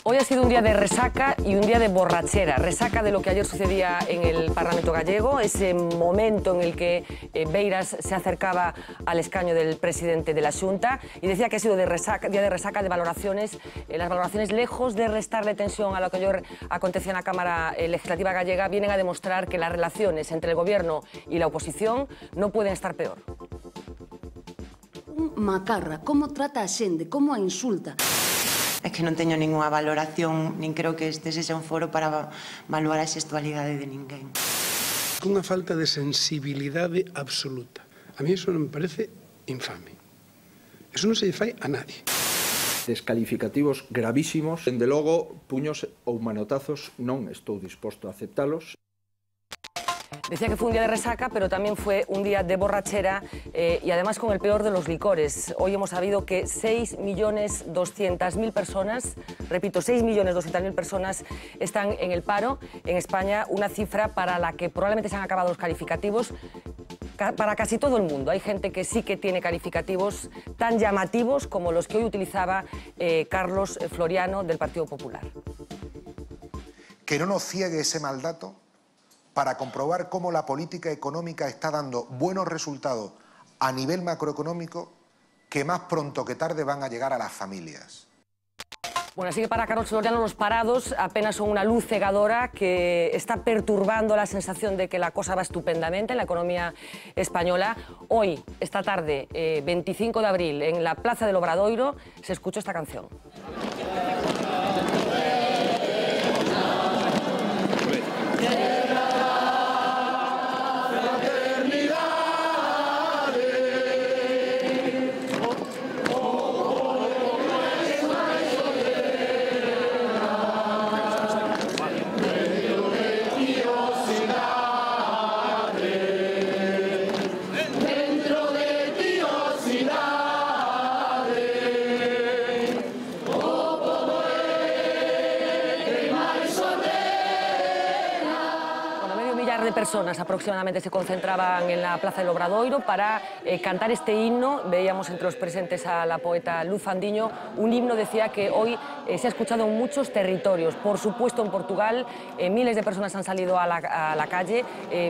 Hoy ha sido un día de resaca y un día de borrachera. Resaca de lo que ayer sucedía en el Parlamento gallego, ese momento en el que Beiras se acercaba al escaño del presidente de la Xunta, y decía que ha sido día de resaca de valoraciones, las valoraciones, lejos de restarle tensión a lo que ayer acontecía en la Cámara Legislativa gallega, vienen a demostrar que las relaciones entre el Gobierno y la oposición no pueden estar peor. Macarra, como trata a xente, como a insulta. É que non teño ninguna valoración, nin creo que este sexa un foro para evaluar a xestualidade de ninguén. Unha falta de sensibilidade absoluta. A mí eso non me parece infame. Eso non se lle fai a nadie. Descalificativos gravísimos. Dende logo, puños ou manotazos non estou disposto a aceptalos. Decía que fue un día de resaca, pero también fue un día de borrachera y además con el peor de los licores. Hoy hemos sabido que 6.200.000 personas, repito, 6.200.000 personas están en el paro en España, una cifra para la que probablemente se han acabado los calificativos para casi todo el mundo. Hay gente que sí que tiene calificativos tan llamativos como los que hoy utilizaba Carlos Floriano del Partido Popular. Que no nos ciegue ese mal dato para comprobar cómo la política económica está dando buenos resultados a nivel macroeconómico que más pronto que tarde van a llegar a las familias. Bueno, así que para Carlos Floriano los parados apenas son una luz cegadora que está perturbando la sensación de que la cosa va estupendamente en la economía española. Hoy, esta tarde, 25 de abril, en la Plaza del Obradoiro, se escuchó esta canción. De personas aproximadamente se concentraban en la Plaza del Obradoiro para cantar este himno. Veíamos entre los presentes a la poeta Luz Fandiño. Un himno, decía, que hoy se ha escuchado en muchos territorios. Por supuesto, en Portugal, miles de personas han salido a la calle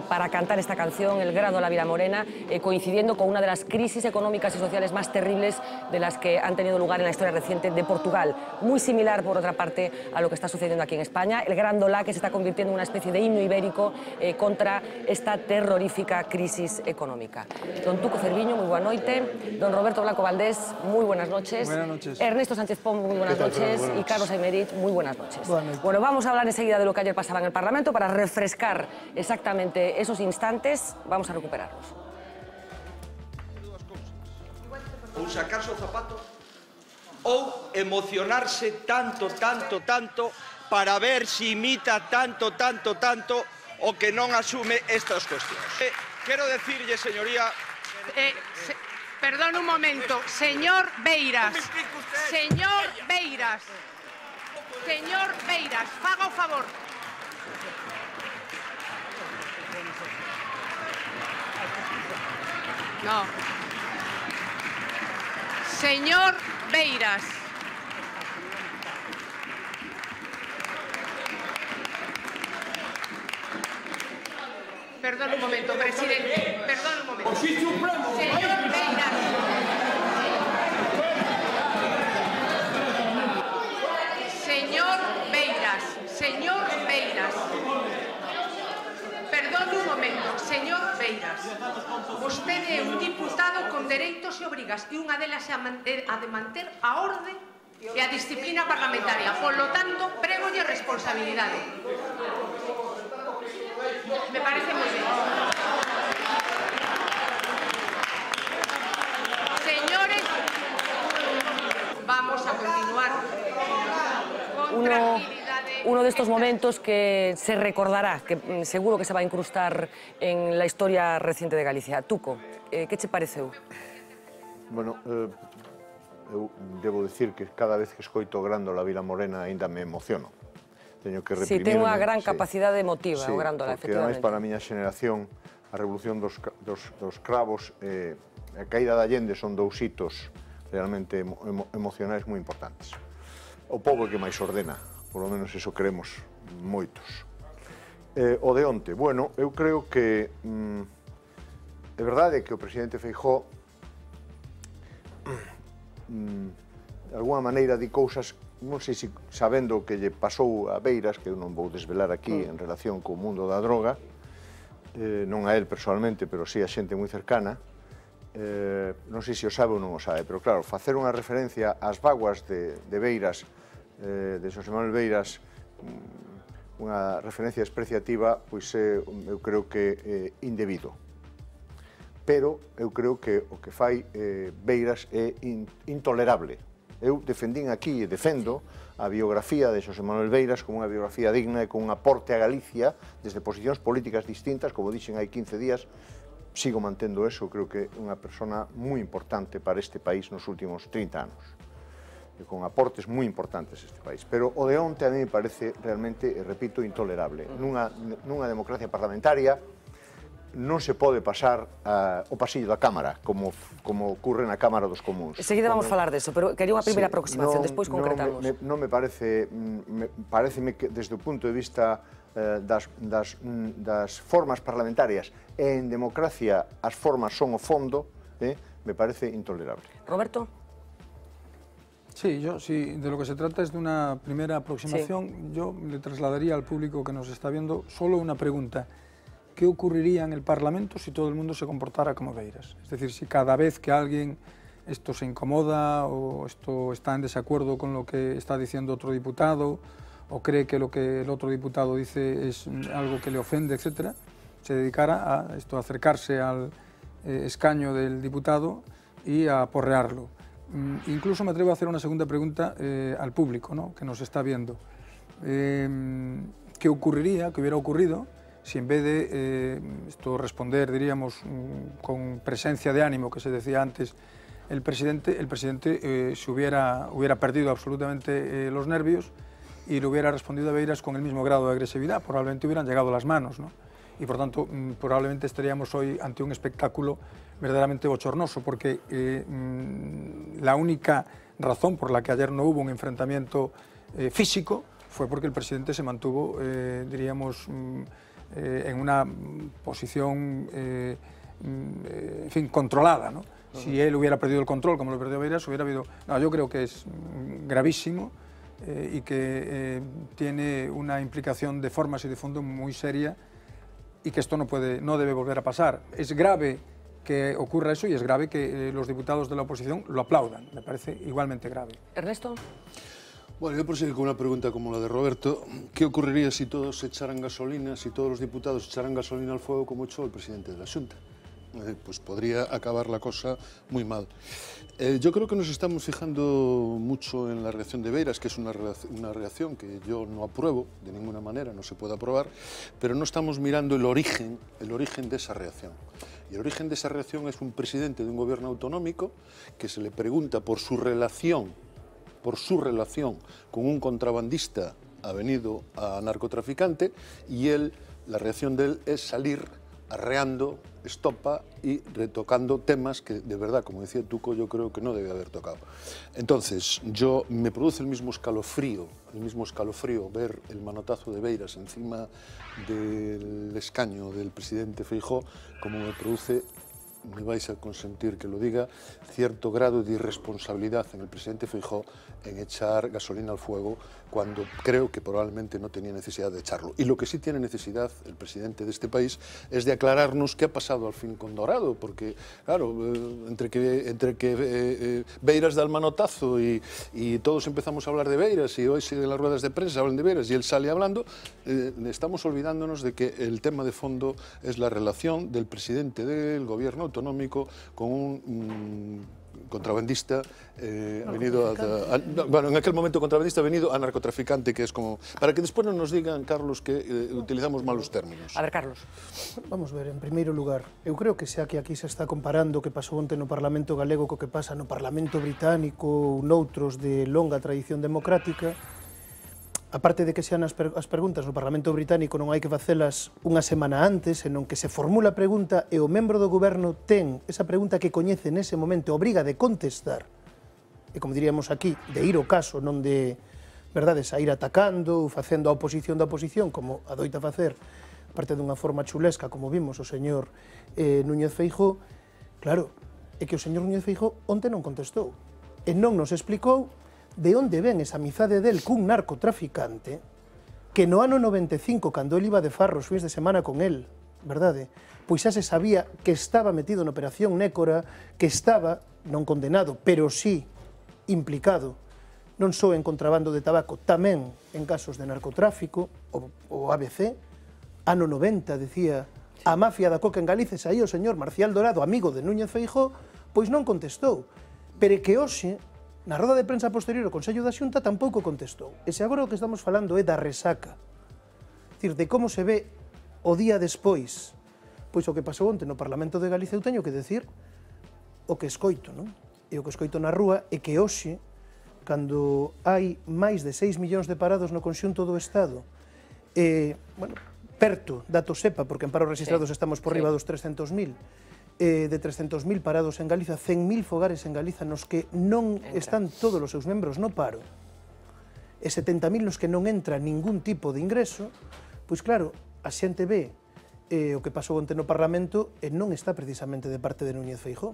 para cantar esta canción, El grado de la vida morena, coincidiendo con una de las crisis económicas y sociales más terribles de las que han tenido lugar en la historia reciente de Portugal. Muy similar, por otra parte, a lo que está sucediendo aquí en España. El Grandolá, que se está convirtiendo en una especie de himno ibérico contra esta terrorífica crisis económica. Don Tuco Cerviño, muy buena noite. Don Roberto Blanco Valdés, muy buenas noches. Buenas noches. Ernesto Sánchez Pons, muy buenas noches. Y Carlos Aymerich, muy buenas noches. Bueno, vamos a hablar enseguida de lo que ayer pasaba en el Parlamento para refrescar exactamente esos instantes. Vamos a recuperarlos. Ou sacarse o zapato ou emocionarse tanto para ver si imita tanto o que non asume estas cuestiones. Quero decirlle, señoría... Perdón un momento, señor Beiras, señor Beiras, faga o favor. No. Señor Beiras. Perdón un momento, presidente. Perdón un momento. Señor Beiras. Señor Beiras. Perdón un momento, señor Beiras. Vostede é un diputado con dereitos e obrigas e unha delas é a de manter a orde e a disciplina parlamentaria. Por lo tanto, prégolle responsabilidade. Me parece muy bien. Señores, vamos a continuar con tranquilidad. Uno de estos momentos que se recordará, que seguro que se va a incrustar en la historia reciente de Galicia. Tuco, que che pareceu? Bueno, eu debo dicir que cada vez que escoito Grándola Vila Morena ainda me emociono. Teño que reprimirme. Sí, ten unha gran capacidade emotiva, o Grándola, efectivamente. Porque, ademais, para a miña xeneración, a revolución dos cravos e a caída de Allende son dous hitos realmente emocionais moi importantes. o pobo que máis ordena, polo menos iso creemos moitos. O de onte, bueno, eu creo que é verdade que o presidente Feijóo de alguna maneira di cousas, non sei se sabendo o que lle pasou a Beiras, que eu non vou desvelar aquí en relación co mundo da droga, non a él personalmente, pero sí a xente moi cercana, non sei se o sabe ou non o sabe, pero claro, facer unha referencia ás vaguas de Beiras, de Xosé Manuel Beiras, unha referencia despreciativa, pois eu creo que é indebido. Pero eu creo que o que fai Beiras é intolerable. Eu defendín aquí e defendo a biografía de Xosé Manuel Beiras como unha biografía digna e con un aporte a Galicia desde posicións políticas distintas, como dixen hai 15 días, sigo mantendo eso, creo que é unha persona moi importante para este país nos últimos 30 anos, e con aportes moi importantes a este país. Pero o de onte a mí me parece realmente, repito, intolerable. Nunha democracia parlamentaria non se pode pasar o pasillo da Cámara, como ocurre na Cámara dos Comuns. Enseguida vamos falar deso, pero quería unha primeira aproximación, despois concretamos. Non me parece, pareceme que desde o punto de vista das formas parlamentarias e en democracia as formas son o fondo, me parece intolerable. Roberto? Sí, de lo que se trata es de una primera aproximación. Yo le trasladaría al público que nos está viendo solo una pregunta. ¿Qué ocurriría en el Parlamento si todo el mundo se comportara como Beiras? Es decir, si cada vez que alguien esto se incomoda o esto está en desacuerdo con lo que está diciendo otro diputado o cree que lo que el otro diputado dice es algo que le ofende, etcétera, se dedicara a acercarse al escaño del diputado y a aporrearlo. Incluso me atrevo a hacer una segunda pregunta al público, ¿no?, que nos está viendo. ¿Qué ocurriría, qué hubiera ocurrido si en vez de responder, diríamos, con presencia de ánimo, que se decía antes, el presidente se hubiera perdido absolutamente los nervios y le hubiera respondido a Beiras con el mismo grado de agresividad? Probablemente hubieran llegado las manos, ¿no? Y por tanto, probablemente estaríamos hoy ante un espectáculo verdaderamente bochornoso, porque la única razón por la que ayer no hubo un enfrentamiento físico fue porque el presidente se mantuvo, diríamos, en una posición, en fin, controlada, ¿no? Si él hubiera perdido el control, como lo perdió Beiras, hubiera habido... No, yo creo que es gravísimo y que tiene una implicación de formas y de fondo muy seria y que esto no debe volver a pasar. Es grave que ocurra eso y es grave que los diputados de la oposición lo aplaudan. Me parece igualmente grave. Ernesto. Bueno, yo proseguir con una pregunta como la de Roberto. ¿Qué ocurriría si todos echaran gasolina, si todos los diputados echaran gasolina al fuego como echó el presidente de la Xunta? Pues podría acabar la cosa muy mal. Yo creo que nos estamos fijando mucho en la reacción de Beiras, que es una reacción que yo no apruebo de ninguna manera, no se puede aprobar, pero no estamos mirando el origen de esa reacción. Y el origen de esa reacción es un presidente de un gobierno autonómico que se le pregunta por su relación con un contrabandista avenido a narcotraficante, y la reacción de él es salir arreando estopa y retocando temas que, de verdad, como decía Tuco, yo creo que no debe haber tocado. Entonces, me produce el mismo escalofrío ver el manotazo de Beiras encima del escaño del presidente Feijóo, como me produce, me vais a consentir que lo diga, cierto grado de irresponsabilidad en el presidente Feijóo en echar gasolina al fuego cuando creo que probablemente no tenía necesidad de echarlo. Y lo que sí tiene necesidad el presidente de este país es de aclararnos qué ha pasado al fin con Dorado, porque, claro, entre que Beiras da el manotazo y todos empezamos a hablar de Beiras, y hoy siguen las ruedas de prensa, hablan de Beiras y él sale hablando, estamos olvidándonos de que el tema de fondo es la relación del presidente del gobierno autonómico con un contrabandista venido bueno, en aquel momento contrabandista venido a narcotraficante, que es como... Para que despois non nos digan, Carlos, que utilizamos malos términos. A ver, Carlos. Vamos ver, en primeiro lugar, eu creo que xa que aquí se está comparando o que pasou onte no Parlamento galego co que pasa no Parlamento británico ou noutros de longa tradición democrática, aparte de que sean as preguntas no Parlamento británico non hai que facelas unha semana antes, senón que se formula a pregunta e o membro do goberno ten esa pregunta que coñece nese momento, obriga de contestar, e como diríamos aquí, de ir ao caso, non de verdade, sair atacando, facendo a oposición da oposición, como adoita facer, parte dunha forma chulesca, como vimos o señor Núñez Feijóo, claro, é que o señor Núñez Feijóo onte non contestou, e non nos explicou de onde ven esa amizade del cun narcotraficante que no ano 95, cando el iba de farro os fins de semana con el, verdade, pois xa se sabía que estaba metido na operación Nécora, que estaba, non condenado, pero sí implicado, non só en contrabando de tabaco, tamén en casos de narcotráfico, o ABC, ano 90, decía, a mafia da coca en Galicia, aí o señor Marcial Dorado, amigo de Núñez Feijóo, pois non contestou, pero que hoxe, na roda de prensa posterior ao Consello da Xunta tampouco contestou. E se agora o que estamos falando é da resaca, é dicir, de como se ve o día despois, pois o que pasou onte no Parlamento de Galicia, eu teño que decir o que escoito, non? E o que escoito na rúa é que hoxe, cando hai máis de 6 millóns de parados no conxunto do Estado, bueno, perto, datos SEPA, porque en paros registrados estamos por riba dos 300.000, de 300.000 parados en Galiza, 100.000 fogares en Galiza nos que non están todos os seus membros no paro, e 70.000 nos que non entra ningún tipo de ingreso, pois claro, a xente ve o que pasou onte no Parlamento e non está precisamente de parte de Núñez Feijóo.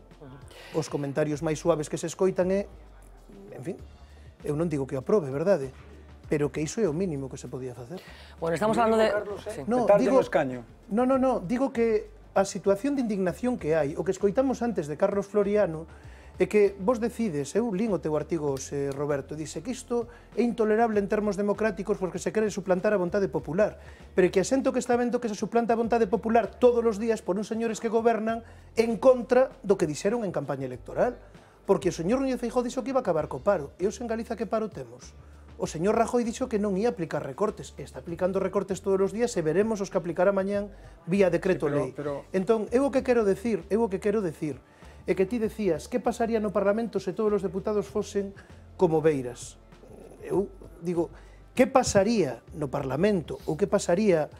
Os comentarios máis suaves que se escoitan é, en fin, eu non digo que o aprobe, verdade? Pero que iso é o mínimo que se podía facer. Bueno, estamos hablando de... No, digo que a situación de indignación que hai, o que escoitamos antes de Carlos Floriano, é que vos decides, eu lín o teu artigo, Roberto, dice que isto é intolerable en termos democráticos porque se quere suplantar a vontade popular, pero que asento que está vendo que se suplanta a vontade popular todos os días por uns señores que gobernan en contra do que dixeron en campaña electoral, porque o señor Núñez Feijóo dixo que iba a acabar co paro, e os en Galiza que paro temos? O señor Rajoy dixo que non ia aplicar recortes, está aplicando recortes todos os días e veremos os que aplicará mañán vía decreto lei. Entón, eu o que quero decir é que ti decías que pasaría no Parlamento se todos os deputados fosen como Beiras. Eu digo, que pasaría no Parlamento ou que pasaría,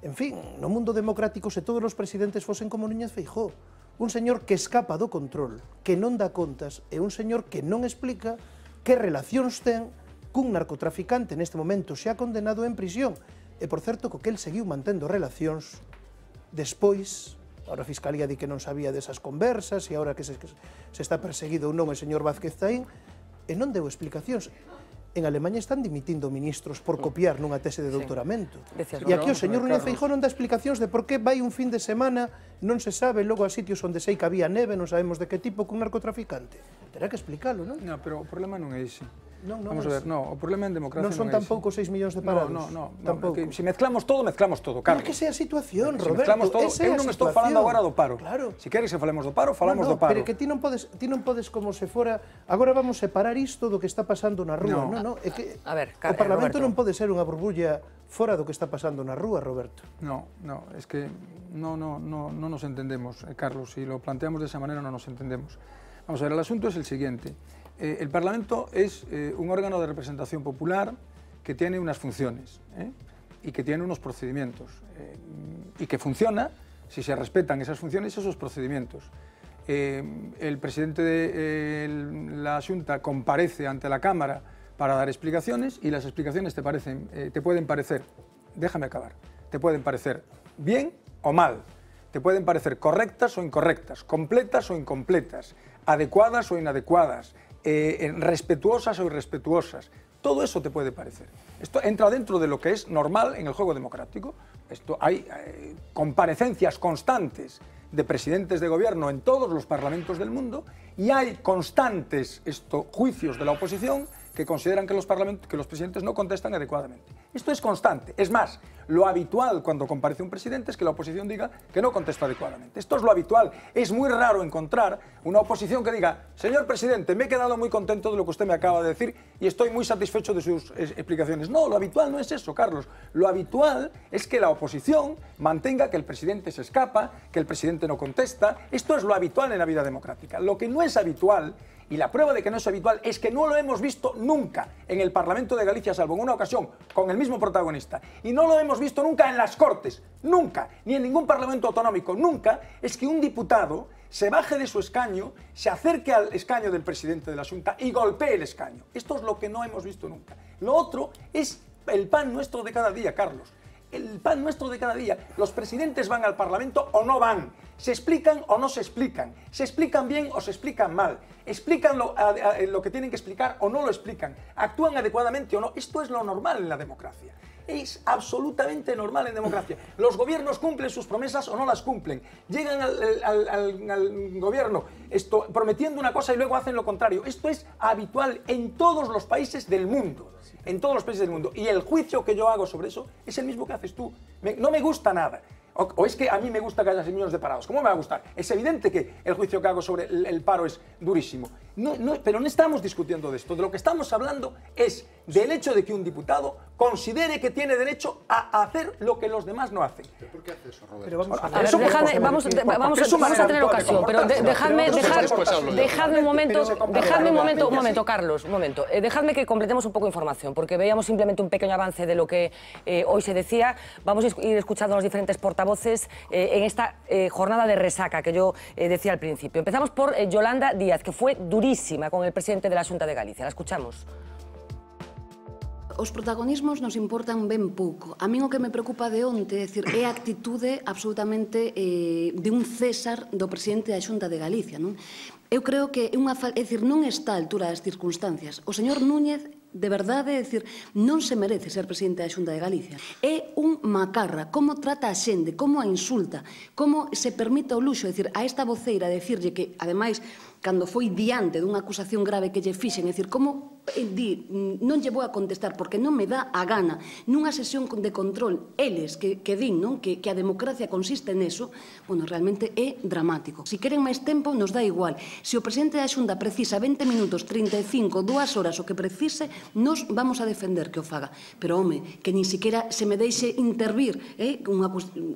en fin, no mundo democrático se todos os presidentes fosen como Núñez Feijóo? Un señor que escapa do control, que non dá contas, e un señor que non explica que relacións ten cun narcotraficante neste momento xa condenado en prisión. E, por certo, co que el seguiu mantendo relacións despois, ahora a Fiscalía di que non sabía desas conversas e agora que se está perseguido ou non o señor Vázquez Zaín, e non deu explicacións. En Alemanha están dimitindo ministros por copiar nunha tese de doutoramento. E aquí o señor Núñez Feijóo non dá explicacións de por que vai un fin de semana, non se sabe, logo a sitios onde sei que había neve, non sabemos de que tipo, cun narcotraficante. Terá que explicalo, non? No, pero o problema non é ese. Vamos a ver, o problema en democracia non son tampouco 6 millóns de parados. No, se mezclamos todo, Carlos. Pero que sea a situación, Roberto. Se mezclamos todo, eu non estou falando agora do paro. Claro. Se queres que falemos do paro, falamos do paro. Pero que ti non podes como se fora, agora vamos separar isto do que está pasando na rúa. Non, é que o Parlamento non pode ser unha burbulla fora do que está pasando na rúa, Roberto. No, es que no nos entendemos, Carlos, si lo planteamos de esa manera no nos entendemos. Vamos a ver, el asunto es el siguiente. El Parlamento es un órgano de representación popular que tiene unas funciones y que tiene unos procedimientos y que funciona si se respetan esas funciones y esos procedimientos. El presidente de la Xunta comparece ante la Cámara para dar explicaciones y las explicaciones te pueden parecer, déjame acabar, te pueden parecer bien o mal, te pueden parecer correctas o incorrectas, completas o incompletas, adecuadas o inadecuadas, respetuosas o irrespetuosas. Todo eso te puede parecer. Esto entra dentro de lo que es normal en el juego democrático. Hay comparecencias constantes de presidentes de gobierno en todos los parlamentos del mundo y hay constantes juicios de la oposición que consideran que los presidentes no contestan adecuadamente. Esto es constante. Es más, lo habitual cuando comparece un presidente es que la oposición diga que no contesta adecuadamente. Esto es lo habitual. Es muy raro encontrar una oposición que diga: señor presidente, me he quedado muy contento de lo que usted me acaba de decir y estoy muy satisfecho de sus explicaciones. No, lo habitual no es eso, Carlos. Lo habitual es que la oposición mantenga que el presidente se escapa, que el presidente no contesta. Esto es lo habitual en la vida democrática. Lo que no es habitual, y la prueba de que no es habitual, es que no lo hemos visto nunca en el Parlamento de Galicia, salvo en una ocasión, con el mismo protagonista. Y no lo hemos visto nunca en las Cortes, nunca, ni en ningún Parlamento autonómico, nunca, es que un diputado se baje de su escaño, se acerque al escaño del presidente de la Xunta y golpee el escaño. Esto es lo que no hemos visto nunca. Lo otro es el pan nuestro de cada día, Carlos. El pan nuestro de cada día. Los presidentes van al Parlamento o no van. Se explican o no se explican. Se explican bien o se explican mal. Explican lo que tienen que explicar o no lo explican. Actúan adecuadamente o no. Esto es lo normal en la democracia. Es absolutamente normal en democracia. Los gobiernos cumplen sus promesas o no las cumplen. Llegan al gobierno prometiendo una cosa y luego hacen lo contrario. Esto es habitual en todos los países del mundo. En todos los países del mundo. Y el juicio que yo hago sobre eso es el mismo que haces tú. No me gusta nada. O es que a mí me gusta que haya millones de parados. ¿Cómo me va a gustar? Es evidente que el juicio que hago sobre el paro es durísimo. Pero no estamos discutiendo de esto. De lo que estamos hablando es del hecho de que un diputado considere que tiene derecho a hacer lo que los demás no hacen. ¿Por qué hace eso, Roberto? Pero vamos a ver, vamos a tener ocasión, pero dejadme un momento, Carlos, un momento. Dejadme que completemos un poco de información, porque veíamos simplemente un pequeño avance de lo que hoy se decía. Vamos a ir escuchando a los diferentes portavoces en esta jornada de resaca que yo decía al principio. Empezamos por Yolanda Díaz, que fue durísima con el presidente de la Xunta de Galicia. La escuchamos. Os protagonismos nos importan ben pouco. A min o que me preocupa de onte é a actitude absolutamente de un César do presidente da Xunta de Galicia. Eu creo que non está a altura das circunstancias. O señor Núñez, de verdade, non se merece ser presidente da Xunta de Galicia. É un macarra, como trata a xente, como a insulta, como se permite o luxo, a esta voceira decirlle que, ademais, cando foi diante dunha acusación grave que lle fixen, como non lle vou a contestar porque non me dá a gana nunha sesión de control eles que din que a democracia consiste neso, bueno, realmente é dramático. Si queren máis tempo, nos dá igual. Se o presidente da Xunta precisa 20 minutos, 35, 2 horas, o que precise, nos vamos a defender que o faga. Pero, home, que nin siquiera se me deixe intervir,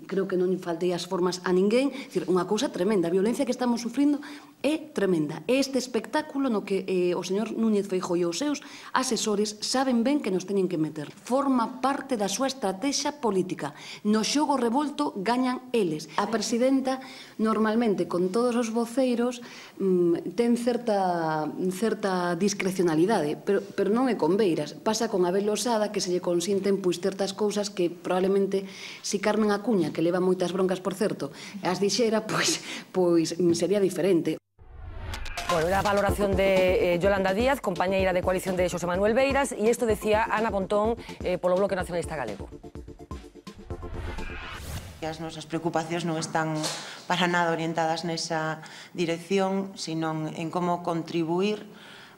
creo que non faltei as formas a ninguén, unha cousa tremenda. A violencia que estamos sufrindo é tremenda. É este espectáculo no que o señor Núñez Feijóo e os seus asesores saben ben que nos teñen que meter. Forma parte da súa estrategia política. No xogo revolto gañan eles. A presidenta, normalmente, con todos os voceiros, ten certa discrecionalidade, pero non é con Beiras. Pasa con Abel Losada, que se lle consinten certas cousas que probablemente, si Carmen Acuña, que leva moitas broncas, por certo, as dixera, pois sería diferente. Bueno, la valoración de Yolanda Díaz, compañeira de coalición de Xosé Manuel Beiras, e isto decía Ana Pontón polo Bloque Nacionalista Galego. As nosas preocupacións non están para nada orientadas nesa dirección, sino en como contribuir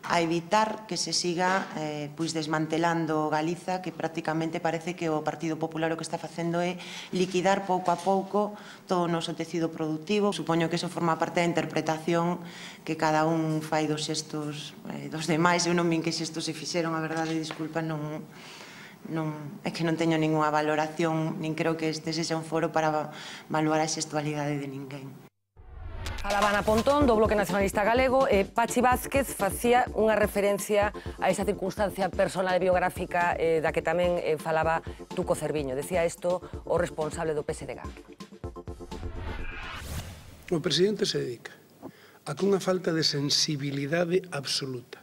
a evitar que se siga desmantelando Galiza, que prácticamente parece que o Partido Popular o que está facendo é liquidar pouco a pouco todo o noso tecido productivo. Supoño que eso forma parte da interpretación que cada un fai dos xestos dos demais. Eu non vin que xestos se fixeron, a verdade, disculpa, é que non teño ningunha valoración, nin creo que este sexa un foro para evaluar a xestualidade de ninguén. Falaba Ana Pontón, do Bloque Nacionalista Galego, Pachi Vázquez facía unha referencia a esa circunstancia personal e biográfica da que tamén falaba Tuco Cerviño. Decía isto o responsable do PSDG. O presidente se dedica a que unha falta de sensibilidade absoluta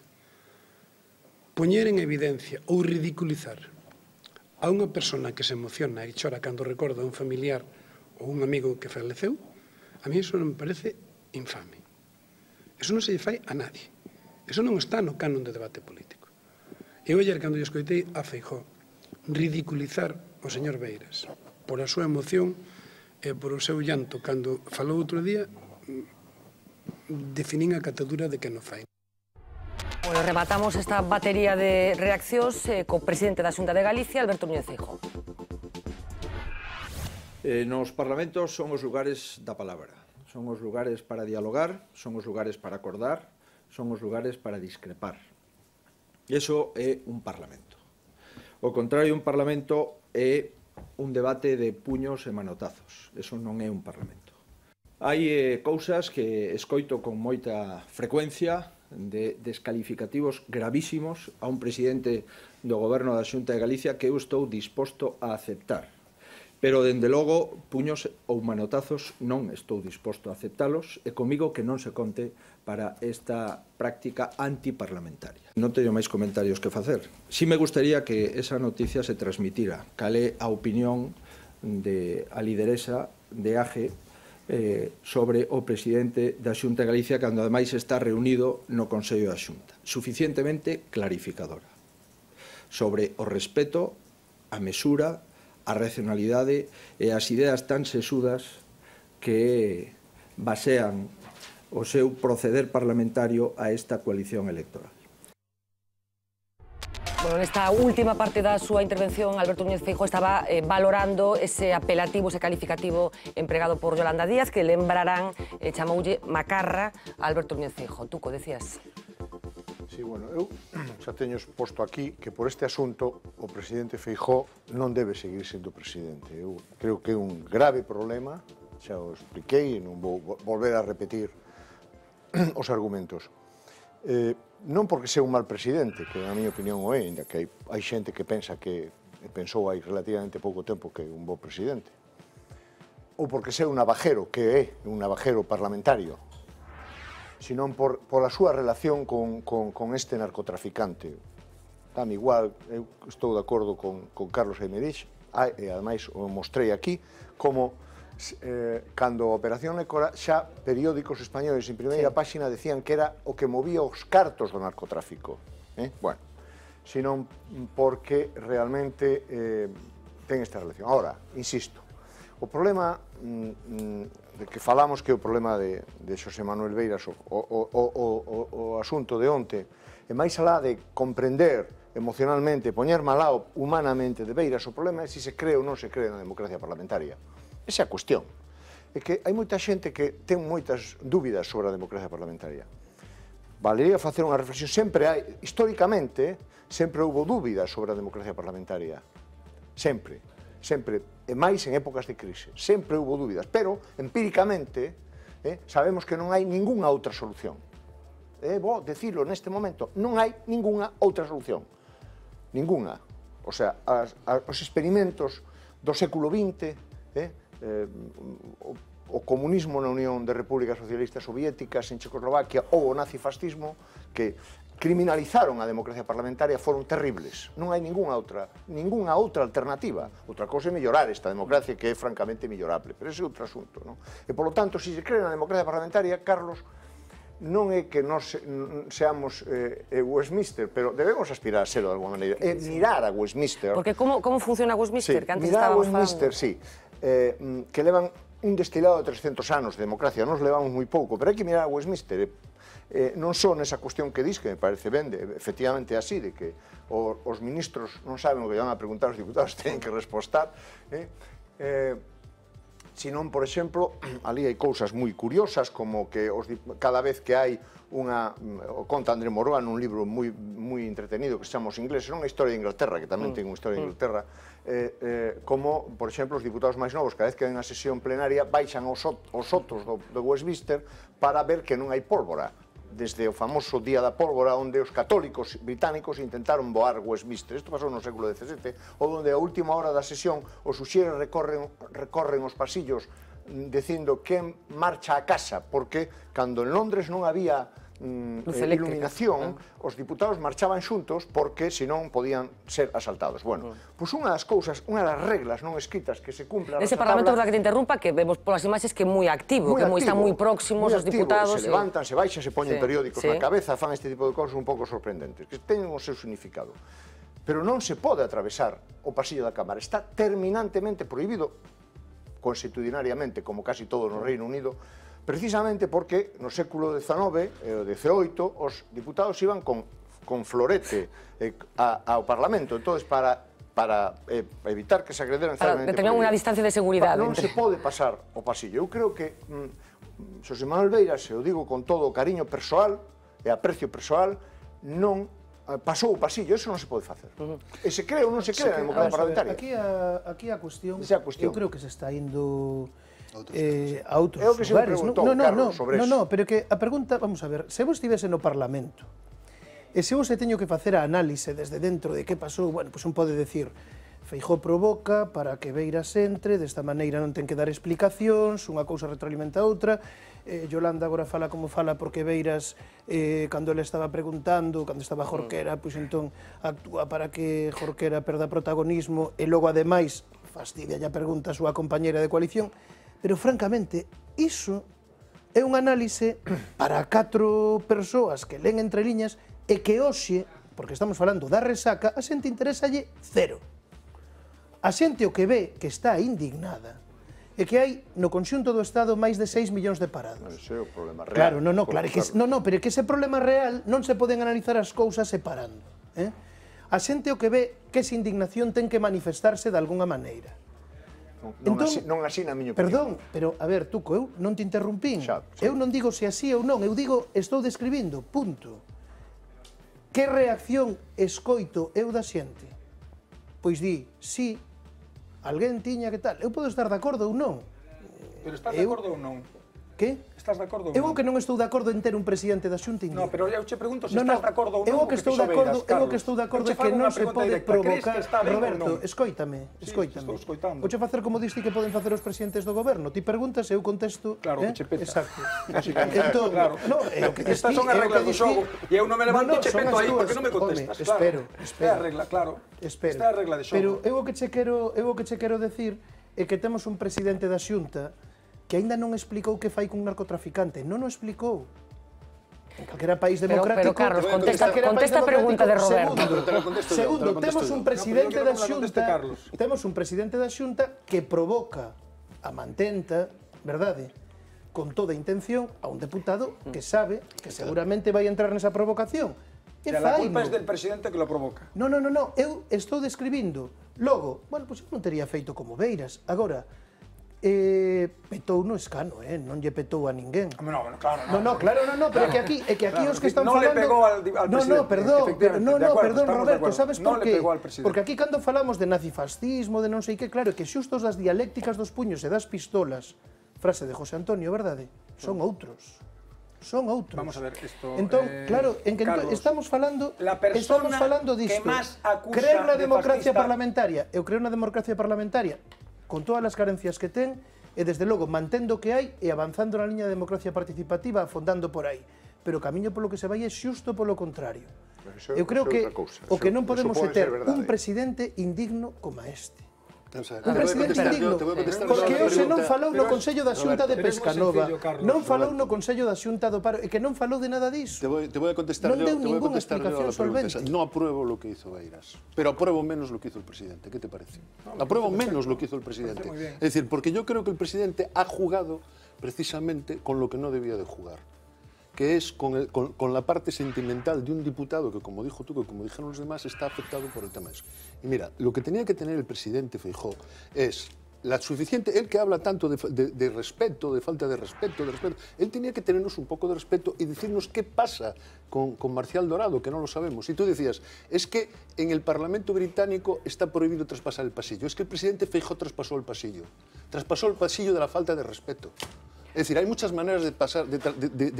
poñer en evidencia ou ridiculizar a unha persona que se emociona e chora cando recorda a un familiar ou un amigo que faleceu, a mí eso non me parece infame. Eso non se lle fai a nadie. Eso non está no canon de debate político. Eu ayer, cando lle escoitei a Feijóo ridiculizar o señor Beiras por a súa emoción e por o seu llanto cando falou outro día, definín a catadura de que non fai. Bueno, rematamos esta batería de reaccións co presidente da Xunta de Galicia, Alberto Núñez Feijóo. Nos parlamentos son os lugares da palabra. Son os lugares para dialogar, son os lugares para acordar, son os lugares para discrepar. Iso é un parlamento. O contrario, un parlamento é un debate de puños e manotazos. Eso non é un parlamento. Hai cousas que escoito con moita frecuencia de descalificativos gravísimos a un presidente do Goberno da Xunta de Galicia que eu estou disposto a aceptar. Pero, dende logo, puños ou manotazos non estou disposto a aceptalos e comigo que non se conte para esta práctica antiparlamentaria. Non teño máis comentarios que facer. Si me gustaría que esa noticia se transmitira. Cal é a opinión a lideresa de AGE sobre o presidente da Xunta de Galicia cando ademais está reunido no Consello da Xunta. Suficientemente clarificadora sobre o respeto, a mesura, a racionalidade e as ideas tan sesudas que basean o seu proceder parlamentario a esta coalición electoral. Bueno, nesta última parte da súa intervención, Alberto Núñez Feijóo estaba valorando ese apelativo, ese calificativo empregado por Yolanda Díaz, que lembrarán, chamoulle macarra a Alberto Núñez Feijóo. Tuco, decías? Sí, bueno, eu xa teño exposto aquí que por este asunto o presidente Feijóo non debe seguir sendo presidente. Eu creo que é un grave problema, xa o expliquei e non vou volver a repetir os argumentos. Non porque sea un mal presidente, que na miña opinión o é, ainda que hai xente que pensa que pensou hai relativamente pouco tempo que é un bo presidente, ou porque sea un navajero, que é un navajero parlamentario, senón por a súa relación con este narcotraficante. Dame igual, eu estou de acordo con Carlos Aymerich, e ademais o mostrei aquí, como cando a Operación Écora xa periódicos españoles en primeira páxina decían que era o que movía os cartos do narcotráfico. Bueno, senón porque realmente ten esta relación. Ahora, insisto, o problema de que falamos que é o problema de Xosé Manuel Beiras, o asunto de onte, e máis alá de comprender emocionalmente, poñer malao humanamente de Beiras, o problema é se se cree ou non se cree na democracia parlamentaria. Esa é a cuestión. É que hai moita xente que ten moitas dúbidas sobre a democracia parlamentaria. Valería facer unha reflexión. Sempre hai, históricamente, sempre houve dúbidas sobre a democracia parlamentaria. Sempre. Sempre. E máis en épocas de crise. Sempre houve dúbidas. Pero, empíricamente, sabemos que non hai ningunha outra solución. Vou decirlo neste momento. Non hai ningunha outra solución. Ningunha. O sea, os experimentos do século XX, o comunismo na Unión de Repúblicas Socialistas Soviéticas en Checoslovaquia ou o nazifascismo que criminalizaron a democracia parlamentaria foron terribles. Non hai ningunha outra alternativa. Outra cosa é mellorar esta democracia que é francamente mellorable, pero ese é outro asunto. E, polo tanto, se se cree na democracia parlamentaria, Carlos, non é que nós seamos Westminster, pero debemos aspirar a serlo de alguma maneira. É mirar a Westminster. Porque como funciona Westminster? Sí, mirar a Westminster, sí. Que levan un destilado de 300 anos de democracia. Nos levamos moi pouco, pero hai que mirar a Westminster. Non só nesa cuestión que dis, que me parece ben, efectivamente así, de que os ministros non saben o que van a preguntar os diputados, teñen que respostar, senón, por exemplo, ali hai cousas moi curiosas, como que cada vez que hai unha, conta André Moroa nun libro moi entretenido que se chama Os ingleses, unha historia de Inglaterra, que tamén ten unha historia de Inglaterra, como, por exemplo, os diputados máis novos, cada vez que hai unha sesión plenaria, baixan aos sotos do Westminster para ver que non hai pólvora. Desde o famoso Día da Pólvora, onde os católicos británicos intentaron voar Westminster. Isto pasou no século XVII, onde a última hora da sesión os uxeres recorren os pasillos dicindo quen marcha a casa, porque cando en Londres non había iluminación, os diputados marchaban xuntos porque senón podían ser asaltados. Bueno, pois unha das cousas, unha das reglas non escritas que se cumpla... Ese Parlamento, verdad que te interrumpa, que vemos polas imaxes que é moi activo, que están moi próximos os diputados... Se levantan, se baixan, se poñen periódicos na cabeza, fan este tipo de cousas un pouco sorprendentes, que teñen o seu significado. Pero non se pode atravesar o pasillo da Cámara, está terminantemente prohibido, constitucionariamente, como casi todo no Reino Unido, precisamente porque no século XIX e o XVIII os diputados iban con florete ao Parlamento, entón para evitar que se agrederan... Para tener unha distancia de seguridade. Non se pode pasar o pasillo. Eu creo que Xosé Manuel Beiras, se o digo con todo o cariño persoal e aprecio persoal, non pasou o pasillo, eso non se pode facer. E se cree ou non se cree na democracia parlamentaria. Aquí a cuestión, eu creo que se está indo a outros lugares. É o que se me preguntou, Carlos, sobre eso. Non, pero que a pregunta, vamos a ver, se vos estivese no Parlamento, e se vos teño que facer a análise desde dentro de que pasou, bueno, pois un pode decir, Feijóo provoca para que Beiras entre, desta maneira non ten que dar explicacións, unha cousa retroalimenta a outra. Yolanda agora fala como fala porque Beiras, cando ele estaba preguntando, cando estaba Jorquera, pois entón actúa para que Jorquera perda protagonismo e logo, ademais, fastidia a pregunta a súa compañeira de coalición. Pero, francamente, iso é un análise para 4 persoas que leen entre liñas e que hoxe, porque estamos falando da resaca, a xente interesalle cero. A xente o que ve que está indignada é que hai no conxunto do Estado máis de 6 millóns de parados. Ese é o problema real. Claro, pero que ese problema real non se poden analizar as cousas separando. A xente o que ve que esa indignación ten que manifestarse de algunha maneira. Non así na miña opinión. Perdón, pero, a ver, Tuco, eu non te interrumpín. Eu non digo se así ou non, eu digo, estou describindo, punto. Que reacción escoito eu da xente? Pois di, sí, alguén tiña que tal. Eu podo estar de acordo ou non. Pero estás de acordo ou non? Que? Estás de acordo ou non? Eu que non estou de acordo en ter un presidente da Xunta indigno. No, pero eu che pregunto se estás de acordo ou non. Eu que estou de acordo é que non se pode provocar. Roberto, escoítame. Vou che facer como diste que poden facer os presidentes do goberno. Ti preguntas e eu contesto. Claro, que che peta. Exacto. Entón, no, é o que estas son as reglas do xogo. E eu non me levanto e che peto aí porque non me contestas. Espero. É a regla, claro. Espero. Esta é a regla de xogo. Pero eu o que che quero decir é que temos un presidente da Xunta que aínda non explicou que fai cun narcotraficante. Non o explicou. En calquera país democrático... Pero Carlos, contesta a pregunta de Roberto. Segundo, temos un presidente da Xunta que provoca a mantenta, verdade, con toda intención a un deputado que sabe que seguramente vai entrar nesa provocación. E a culpa é del presidente que lo provoca. Non, eu estou describindo. Logo, bueno, pois eu non teria feito como Beiras. Agora, petou no escano, non lle petou a ninguén. Claro, pero é que aquí os que están falando... Non le pegou al presidente. Perdón, Roberto, sabes por qué? Porque aquí cando falamos de nazifascismo, de non sei que, claro, é que xustos das dialécticas dos puños e das pistolas, frase de José Antonio, verdade? Son outros. Vamos a ver, isto... Entón, claro, en que estamos falando disto. Creer na democracia parlamentaria. Eu creo na democracia parlamentaria con todas as carencias que ten, e desde logo mantendo o que hai e avanzando na liña de democracia participativa, afondando por aí. Pero o camiño polo que se vai é xusto polo contrario. Eu creo que o que non podemos é ter un presidente indigno como este. Un presidente indigno, porque hoxe non falou no Consello da Xunta de Pescanova, non falou no Consello da Xunta do Paro, e que non falou de nada diso. Te voy a contestar non deu ninguna explicación solvente. No apruebo lo que hizo Beiras, pero apruebo menos lo que hizo el presidente. ¿Qué te parece? Apruebo menos lo que hizo el presidente. Es decir, porque yo creo que el presidente ha jugado precisamente con lo que no debía de jugar, que es con la parte sentimental de un diputado que, como dijo tú, que como dijeron los demás, está afectado por el tema de eso. Y mira, lo que tenía que tener el presidente Feijóo es la suficiente, él que habla tanto de respeto, de falta de respeto, él tenía que tenernos un poco de respeto y decirnos qué pasa con Marcial Dorado, que no lo sabemos. Y tú decías, es que en el Parlamento británico está prohibido traspasar el pasillo. Es que el presidente Feijóo traspasó el pasillo de la falta de respeto. Es decir, hay muchas maneras de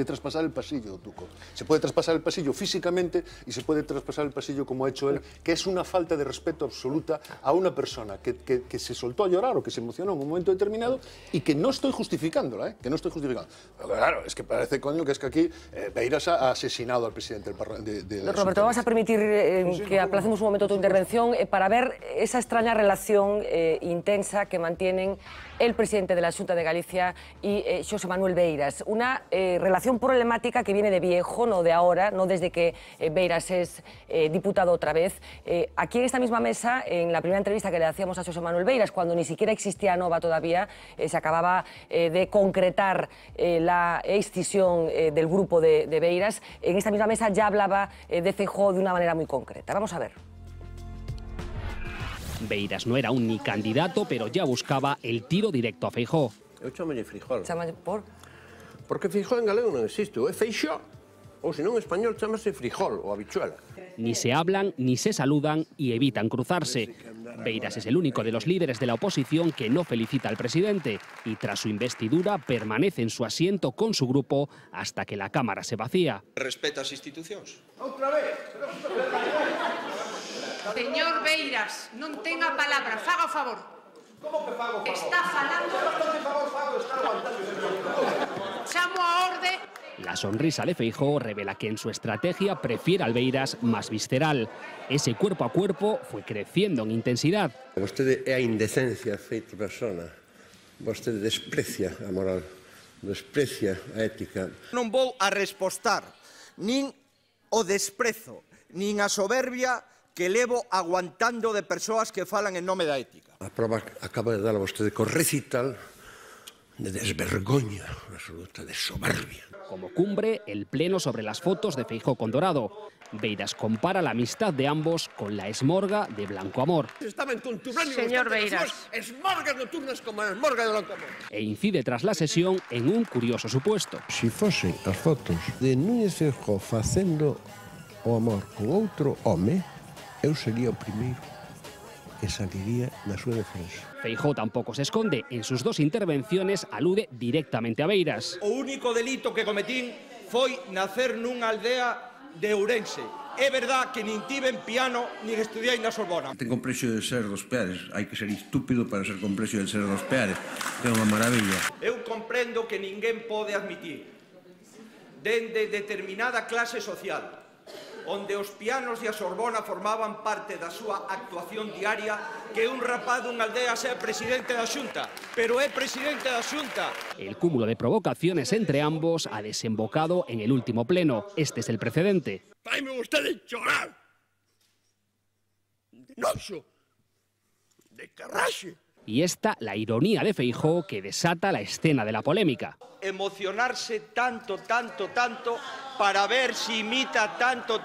traspasar el pasillo, Tuco. Se puede traspasar el pasillo físicamente y se puede traspasar el pasillo como ha hecho él, que es una falta de respeto absoluta a una persona que se soltó a llorar o que se emocionó en un momento determinado y que no estoy justificándola, que no estoy justificando. Pero claro, es que parece, coño, que es que aquí Beiras ha asesinado al presidente de la Roberto, vamos a permitir que aplacemos un momento tu intervención para ver esa extraña relación intensa que mantienen el presidente de la Xunta de Galicia y Xosé Manuel Beiras. Una relación problemática que viene de viejo, no de ahora, no desde que Beiras es diputado otra vez. Aquí en esta misma mesa, en la primera entrevista que le hacíamos a Xosé Manuel Beiras, cuando ni siquiera existía Nova todavía, se acababa de concretar la escisión del grupo de Beiras, en esta misma mesa ya hablaba de Feijóo de una manera muy concreta. Vamos a ver. Beiras no era un ni candidato, pero ya buscaba el tiro directo a Feijóo. Eu chamalle frijol. Chamalle por? Porque frijol en galego non existe, é feixó. Ou senón en español chamase frijol ou habichuela. Ni se hablan, ni se saludan y evitan cruzarse. Beiras es el único de los líderes de la oposición que no felicita al presidente y tras su investidura permanece en su asiento con su grupo hasta que la Cámara se vacía. Respeta as institucións? Outra vez. Señor Beiras, non ten a palabra, faga o favor. Como que fago favor? Está falando... Bastante favor fago, está aguantando. Chamo a orde... La sonrisa de Feijóo revela que en su estrategia prefiere al Beiras más visceral. Ese cuerpo a cuerpo fue creciendo en intensidad. Vostede é a indecencia feita persona. Vostede desprecia a moral, desprecia a ética. Non vou a respostar nin o desprezo, nin a soberbia que levo aguantando de persoas que falan en nome da ética. A prova acaba de dar a vostede co recital de desvergoña absoluta, de soberbia. Como cumbre, el pleno sobre las fotos de Feijóo con Dorado. Beiras compara la amistad de ambos con la esmorga de Blanco Amor. Estaban con tubáneo, Señor Beiras. Esmorgas nocturnas como a esmorga de Blanco Amor. E incide tras la sesión en un curioso supuesto. Si fosen as fotos de Núñez Feijóo facendo o amor con outro home, eu sería o primeiro que saliría na súa defensa. Feijóo tampoco se esconde. En sus dos intervenciones alude directamente a Beiras. O único delito que cometín foi nacer nunha aldea de Ourense. É verdad que nin tiven piano nin estudiei na Sorbona. Ten complexo de ser dos peares. Hai que ser estúpido para ser complexo de ser dos peares. É unha maravilla. Eu comprendo que ninguén pode admitir dende determinada clase social onde os pianos de a Sorbona formaban parte da súa actuación diaria que un rapaz dunha aldea sea presidente da Xunta, pero é presidente da Xunta. El cúmulo de provocaciones entre ambos ha desembocado en el último pleno. Este es el precedente. Faime vostede chorar. De noxo. De carraxe. Y esta, la ironía de Feijóo que desata la escena de la polémica. Emocionarse tanto para ver si imita tanto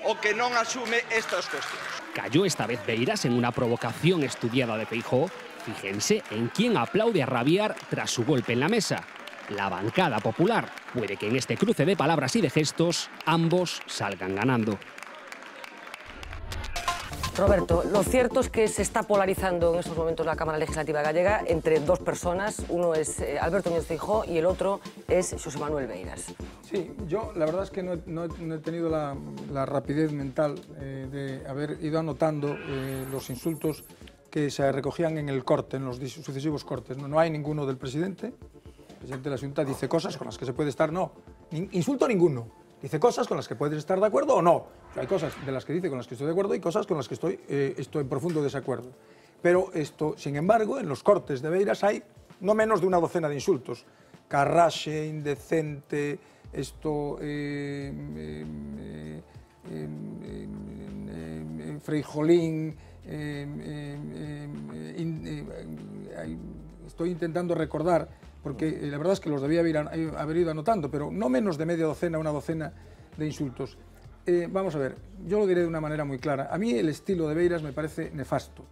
o que non asume estas cuestiones. Cayó esta vez Beiras en una provocación estudiada de Feijóo. Fíjense en quién aplaude a rabiar tras su golpe en la mesa. La bancada popular. Puede que en este cruce de palabras y de gestos ambos salgan ganando. Roberto, lo cierto es que se está polarizando en estos momentos la Cámara Legislativa gallega entre dos personas. Uno es Alberto Núñez Feijóo y el otro es Xosé Manuel Beiras. Sí, yo la verdad es que no he tenido la rapidez mental de haber ido anotando los insultos que se recogían en el corte, en los sucesivos cortes. No hay ninguno del presidente. El presidente de la Xunta dice cosas con las que se puede estar, insulto ninguno. Dice cosas con las que puedes estar de acuerdo o no. O sea, hay cosas de las que dice con las que estoy de acuerdo y cosas con las que estoy en profundo desacuerdo. Pero esto, sin embargo, en los cortes de Beiras hay no menos de una docena de insultos. Carraxe, indecente, frijolín, estoy intentando recordar, porque la verdad es que los debía haber ido anotando, pero no menos de media docena, una docena de insultos. Vamos a ver, yo lo diré de una manera muy clara. A mí el estilo de Beiras me parece nefasto.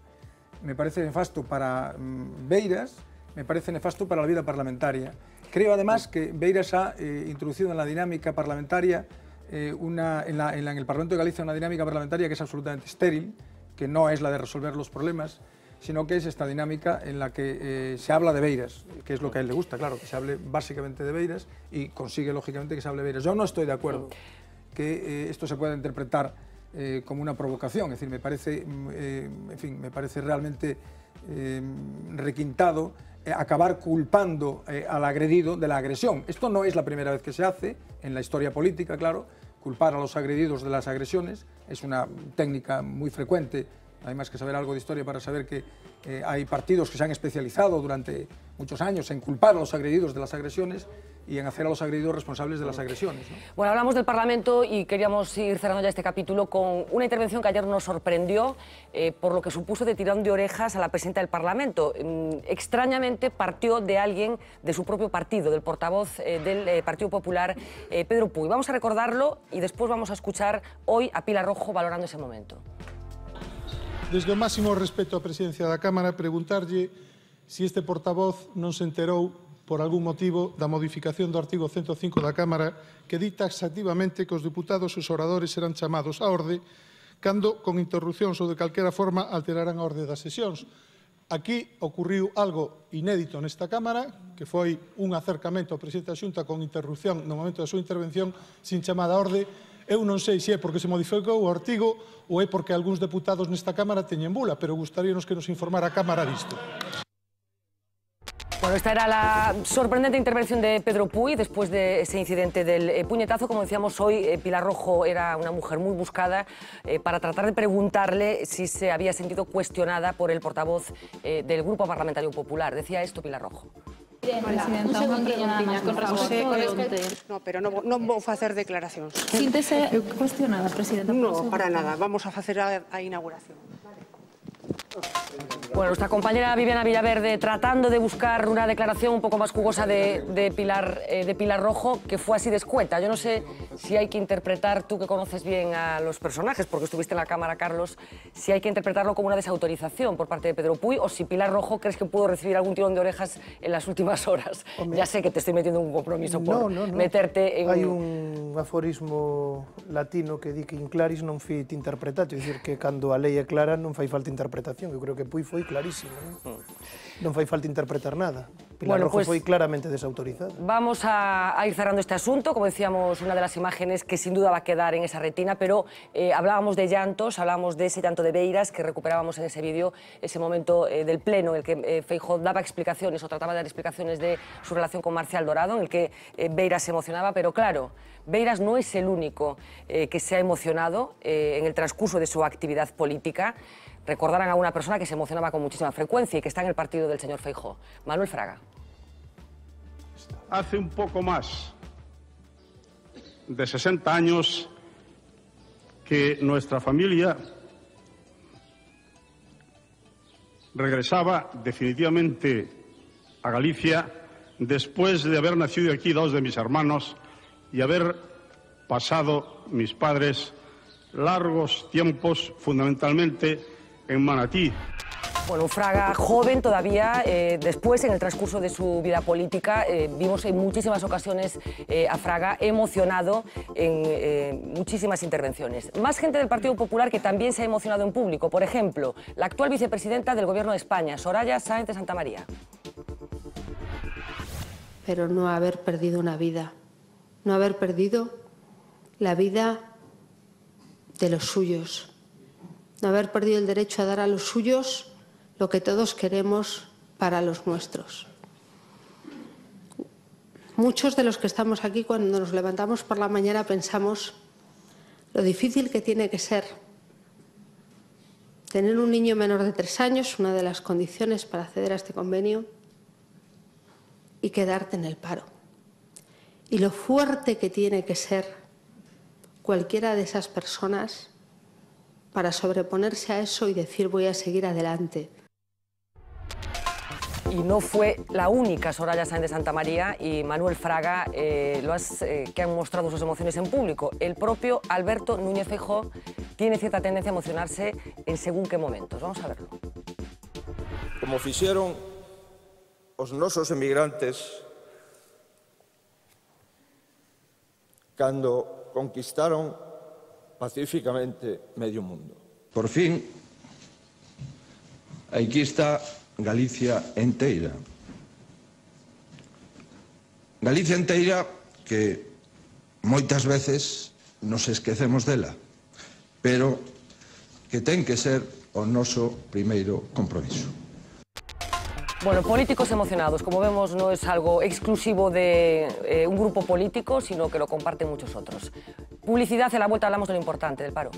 Me parece nefasto para Beiras, me parece nefasto para la vida parlamentaria. Creo además que Beiras ha introducido en la dinámica parlamentaria, en el Parlamento de Galicia, una dinámica parlamentaria que es absolutamente estéril, que no es la de resolver los problemas, sino que es esta dinámica en la que se habla de Beiras, que es lo que a él le gusta, claro, que se hable básicamente de Beiras y consigue lógicamente que se hable de Beiras. Yo no estoy de acuerdo que esto se pueda interpretar como una provocación, es decir, me parece realmente requintado acabar culpando al agredido de la agresión. Esto no es la primera vez que se hace en la historia política, claro. Culpar a los agredidos de las agresiones es una técnica muy frecuente. Hay más que saber algo de historia para saber que hay partidos que se han especializado durante muchos años en culpar a los agredidos de las agresiones y en hacer a los agredidos responsables de las agresiones, ¿no? Bueno, hablamos del Parlamento y queríamos ir cerrando ya este capítulo con una intervención que ayer nos sorprendió por lo que supuso de tirón de orejas a la presidenta del Parlamento. Extrañamente partió de alguien de su propio partido, del portavoz del Partido Popular, Pedro Puy. Vamos a recordarlo y después vamos a escuchar hoy a Pilar Rojo valorando ese momento. Desde o máximo respeto á presidencia da Cámara, preguntarlle se este portavoz non se enterou por algún motivo da modificación do artigo 105 da Cámara que di taxativamente que os deputados e os oradores serán chamados á orde cando con interrupcións ou de calquera forma alteraran a orde das sesións. Aquí ocurriu algo inédito nesta Cámara, que foi un acercamento ao presidente da Xunta con interrupción no momento da súa intervención sin chamada á orde. Eu non sei se é porque se modificou o artigo ou é porque algúns deputados nesta Cámara teñen bula, pero gustaríanos que nos informara a Cámara disto. Bueno, esta era la sorprendente intervención de Pedro Puy después de ese incidente del puñetazo. Como decíamos hoy, Pilar Rojo era una mujer muy buscada para tratar de preguntarle si se había sentido cuestionada por el portavoz del Grupo Parlamentario Popular. Decía esto Pilar Rojo. Presidenta, unha preguntiña con respecto ao onte. No, pero non vou facer declaracións. Síntese cuestionada, Presidenta. No, para nada. Vamos a facer a inauguración. Bueno, nuestra compañera Viviana Villaverde tratando de buscar una declaración un poco más jugosa de Pilar Rojo, que fue así de escueta. Yo no sé si hay que interpretar, tú que conoces bien a los personajes, porque estuviste en la Cámara, Carlos, si hay que interpretarlo como una desautorización por parte de Pedro Puy o si Pilar Rojo crees que pudo recibir algún tirón de orejas en las últimas horas. Hombre. Ya sé que te estoy metiendo en un compromiso por meterte en... Hai un aforismo latino que di que in claris non fit interpretatio, é dicir, que cando a lei é clara non fai falta interpretación. Eu creo que Puy foi clarísimo, non fai falta interpretar nada. Pilar Rojo foi claramente desautorizada. Vamos a ir cerrando este asunto, como decíamos, una de las imágenes que sin duda va a quedar en esa retina, pero hablábamos de llantos, hablábamos de ese llanto de Beiras que recuperábamos en ese vídeo, ese momento del pleno en el que Feijóo daba explicaciones o trataba de dar explicaciones de su relación con Marcial Dorado, en el que Beiras se emocionaba, pero claro, Beiras no es el único que se ha emocionado en el transcurso de su actividad política. Recordarán a una persona que se emocionaba con muchísima frecuencia y que está en el partido del señor Feijóo, Manuel Fraga. Hace un poco más de 60 años que nuestra familia regresaba definitivamente a Galicia después de haber nacido aquí dos de mis hermanos y haber pasado mis padres largos tiempos fundamentalmente en Manatí. Bueno, un Fraga joven todavía, después en el transcurso de su vida política vimos en muchísimas ocasiones a Fraga emocionado en muchísimas intervenciones. Más gente del Partido Popular que también se ha emocionado en público, por ejemplo, la actual vicepresidenta del Gobierno de España, Soraya Sáenz de Santamaría. Pero no haber perdido una vida, no haber perdido la vida de los suyos, no haber perdido el derecho a dar a los suyos lo que todos queremos para los nuestros. Muchos de los que estamos aquí, cuando nos levantamos por la mañana, pensamos lo difícil que tiene que ser tener un niño menor de 3 años, una de las condiciones para acceder a este convenio, y quedarte en el paro. Y lo fuerte que tiene que ser cualquiera de esas personas para sobreponerse a eso y decir voy a seguir adelante. Y no fue la única Soraya Sáenz de Santamaría y Manuel Fraga que han mostrado sus emociones en público. El propio Alberto Núñez Feijóo tiene cierta tendencia a emocionarse en según qué momentos. Vamos a verlo. Como fixeron os nosos emigrantes cando conquistaron pacíficamente medio mundo. Por fin, aquí está Galicia enteira. Galicia enteira que moitas veces nos esquecemos dela, pero que ten que ser o noso primeiro compromiso. Bueno, políticos emocionados, como vemos, no es algo exclusivo de un grupo político, sino que lo comparten muchos otros. Publicidad, a la vuelta hablamos de lo importante, del paro.